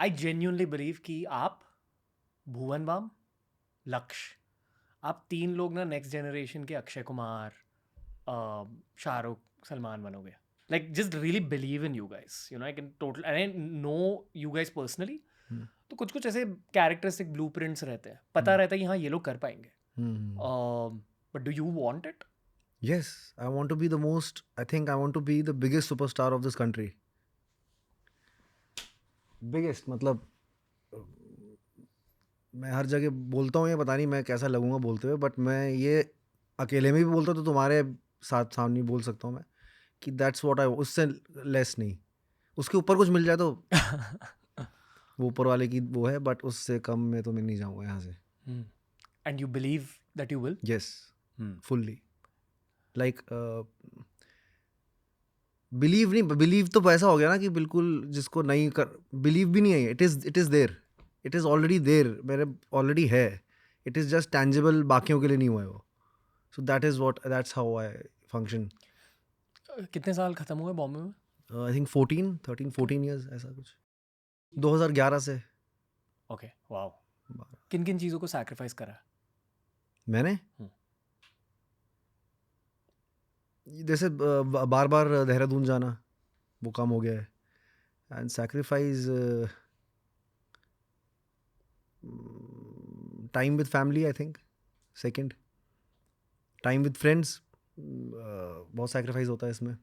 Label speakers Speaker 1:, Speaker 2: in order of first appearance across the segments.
Speaker 1: I genuinely believe कि आप, भुवन balm, लक्ष्य, आप 3 लोग ना नेक्स्ट जनरेशन के अक्षय कुमार, शाहरुख, सलमान बनोगे. Like just really believe in you guys, you know. I can total, I know you guys personally.
Speaker 2: Hmm,
Speaker 1: तो कुछ कुछ ऐसे कैरेक्टरिस्टिक ब्लूप्रिंट्स रहते हैं, पता रहता है कि हाँ ये लोग कर पाएंगे.
Speaker 2: Hmm.
Speaker 1: But do you want it?
Speaker 2: Yes, I want to be the most. I think I want to be the biggest superstar of this country. Biggest मतलब मैं हर जगह बोलता हूँ, ये पता नहीं मैं कैसा लगूंगा बोलते हुए, बट मैं ये अकेले में भी बोलता हूँ तो तुम्हारे साथ सामने बोल सकता हूँ मैं कि दैट्स व्हाट आई, उससे लेस नहीं, उसके ऊपर कुछ मिल जाए तो वो ऊपर वाले की वो है, बट उससे कम में तो मैं नहीं जाऊँगा यहाँ से.
Speaker 1: And you believe that you will?
Speaker 2: Yes, fully. Like believe नहीं, बिलीव तो वैसा हो गया ना कि बिल्कुल जिसको नहीं कर, बिलीव भी नहीं है. It is there, it is already there, मेरे ऑलरेडी है. इट इज़ जस्ट टैंजिबल, बाकियों के लिए नहीं हुआ है वो. So that's how I function.
Speaker 1: कितने साल खत्म हुए बॉम्बे में?
Speaker 2: आई थिंक 14 ईयर्स ऐसा कुछ, 2011 से.
Speaker 1: Okay, wow. किन किन चीज़ों को सैक्रिफाइस करा?
Speaker 2: मैंने जैसे बार बार देहरादून जाना वो काम हो गया है. And sacrifice time with family, I think. Second, time with friends, बहुत सैक्रिफाइस होता है इसमें.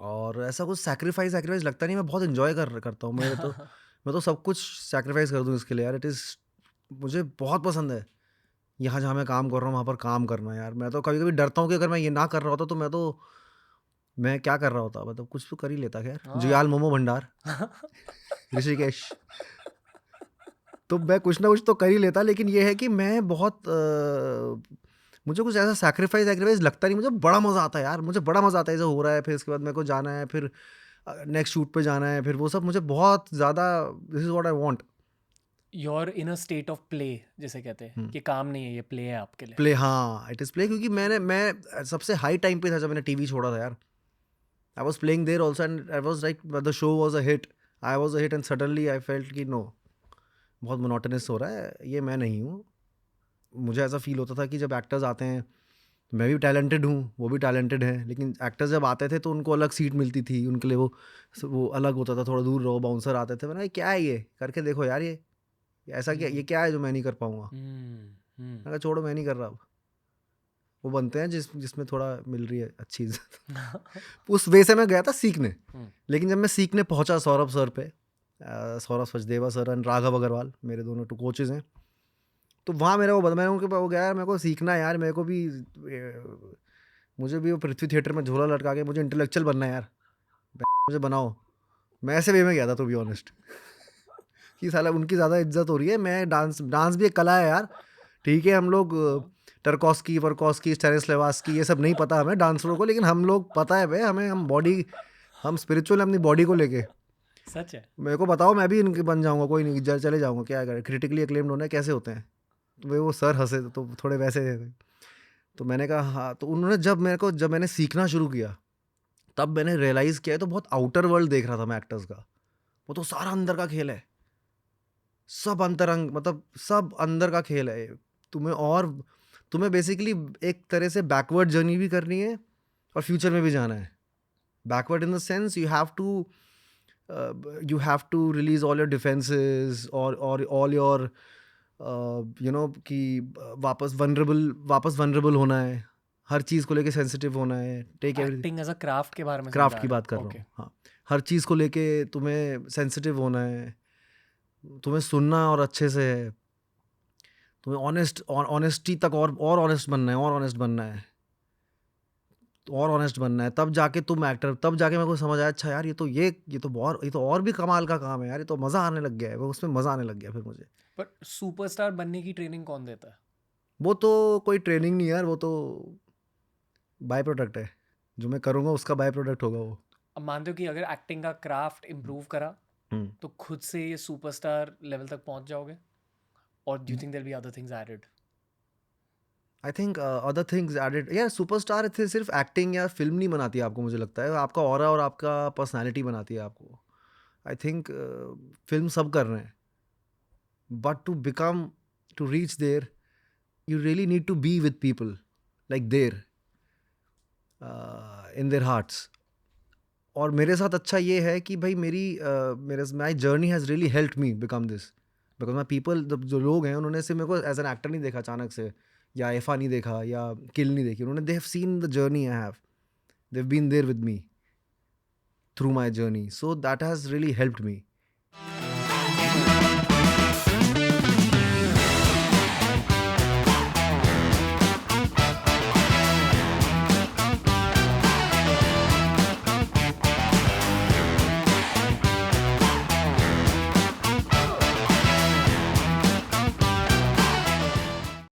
Speaker 2: और ऐसा कुछ सैक्रिफाइस लगता नहीं. मैं बहुत इन्जॉय करता हूँ मेरे तो. मैं तो सब कुछ सैक्रिफाइस कर दूँ इसके लिए यार. मुझे बहुत पसंद है यहाँ जहाँ मैं काम कर रहा हूँ वहाँ पर काम करना यार. मैं तो कभी कभी डरता हूँ कि अगर मैं ये ना कर रहा होता तो मैं क्या कर रहा होता. मतलब कुछ तो कर ही लेता. खैर, जुयाल मोमो भंडार, ऋषिकेश, तो मैं कुछ ना कुछ तो कर ही लेता. लेकिन ये है कि मैं बहुत मुझे कुछ ऐसा सैक्रिफाइस लगता नहीं. मुझे बड़ा मज़ा आता है यार. मुझे बड़ा मज़ा आता है जो हो रहा है. फिर इसके बाद मेरे को जाना है, फिर नेक्स्ट शूट पे जाना है, फिर वो सब मुझे बहुत ज़्यादा. This is what I want.
Speaker 1: You're in a state of play, जैसे कहते हैं कि काम नहीं है, ये प्ले है आपके लिए.
Speaker 2: प्ले, हाँ, इट इज़ प्ले. क्योंकि मैं सबसे हाई टाइम पे था जब मैंने टीवी छोड़ा था यार. I was playing there also and I was like the show was a hit. I was a hit and suddenly I felt कि नो, बहुत मोनोटोनस हो रहा है, ये मैं नहीं हूँ. मुझे ऐसा फील होता था कि जब एक्टर्स आते हैं, मैं भी टैलेंटेड हूँ, वो भी टैलेंटेड है, लेकिन एक्टर्स जब आते थे तो उनको अलग सीट मिलती थी उनके लिए. वो अलग होता था, थोड़ा दूर रहो. बाउंसर आते थे. मैंने कहा, क्या है ये, करके देखो यार, ये ऐसा क्या, ये क्या है जो मैं नहीं कर पाऊंगा. मैं कहा छोड़ो, मैं नहीं कर रहा अब. वो बनते हैं जिसमें थोड़ा मिल रही है अच्छी इज्जत. उस वे से मैं गया था सीखने. लेकिन जब मैं सीखने पहुंचा सौरभ सर पे, सौरभ सचदेवा सर एंड राघव अग्रवाल, मेरे दोनों टू कोचेज हैं, तो वहाँ मेरा मैं उनके पास गया यार, मेरे को सीखना है यार. मेरे को भी मुझे भी वो पृथ्वी थिएटर में झोला लटका के मुझे इंटेलेक्चुअल बनना है यार. मुझे बनाओ. मैं ऐसे वे में गया था टू बी ऑनेस्ट कि साला उनकी ज़्यादा इज्जत हो रही है. मैं डांस भी एक कला है यार. ठीक है, हम लोग टर्कोस्की वर्कोस्की स्टेनिस्लावस्की ये सब नहीं पता हमें डांसरों को, लेकिन हम लोग पता है भाई हमें. हम स्पिरिचुअल हैं अपनी बॉडी को लेके.
Speaker 1: सच है.
Speaker 2: मेरे को बताओ, मैं भी इनके बन जाऊंगा. कोई नहीं, चले जाऊंगा. क्या करें, क्रिटिकली अक्लेम्ड होना है, कैसे होते हैं. तो वे वो सर हंसे तो थोड़े वैसे थे. तो मैंने कहा हाँ. तो उन्होंने जब मैंने सीखना शुरू किया, तब मैंने रियलाइज़ किया, तो बहुत आउटर वर्ल्ड देख रहा था मैं एक्टर्स का. वो तो सारा अंदर का खेल है. सब अंतरंग, मतलब सब अंदर का खेल है. तुम्हें बेसिकली एक तरह से बैकवर्ड जर्नी भी करनी है और फ्यूचर में भी जाना है. Backward in the sense you have to release all your defences और ऑल योर कि वापस वनरेबल होना है. हर चीज़ को लेके सेंसिटिव होना है. Take everything.
Speaker 1: Acting as a craft के बारे में
Speaker 2: क्राफ्ट
Speaker 1: समझा
Speaker 2: की
Speaker 1: रहे
Speaker 2: बात कर
Speaker 1: हो?
Speaker 2: रहा
Speaker 1: ओके.
Speaker 2: हूँ. हाँ, हर चीज़ को लेके तुम्हें सेंसिटिव होना है. तुम्हें सुनना और अच्छे से है. तुम्हें ऑनेस्टी तक और ऑनेस्ट बनना है, और ऑनेस्ट बनना है. तब जाके तुम एक्टर, तब जाके मेरे को समझ आया, अच्छा यार, ये तो और भी कमाल का काम है यार. ये तो मज़ा आने लग गया है. वो उसमें मज़ा आने लग गया फिर मुझे.
Speaker 1: पर सुपरस्टार बनने की ट्रेनिंग कौन देता है?
Speaker 2: वो तो कोई ट्रेनिंग नहीं यार, वो तो बाय प्रोडक्ट है. जो मैं करूँगा उसका बाय प्रोडक्ट होगा वो.
Speaker 1: अब मानते हो कि अगर एक्टिंग का क्राफ्ट इम्प्रूव करा
Speaker 2: हम्म.
Speaker 1: तो खुद से ये सुपरस्टार लेवल तक पहुंच जाओगे? और do you think there be other things added?
Speaker 2: I think other things added. यार सुपरस्टार सिर्फ एक्टिंग या फिल्म नहीं बनाती है आपको. मुझे लगता है आपका ऑरा और आपका पर्सनालिटी बनाती है आपको. आई थिंक फिल्म सब कर रहे हैं, but to reach there you really need to be with people like there in their hearts. और मेरे साथ अच्छा ये है कि भाई my journey has really helped me become this, because my people, जो लोग हैं उन्होंने सिर्फ मेरे को एज एन एक्टर नहीं देखा अचानक से, या एफा नहीं देखा या किल नहीं देखी, उन्होंने they have seen the journey I have, they have been there with me through my journey, so that has really helped me.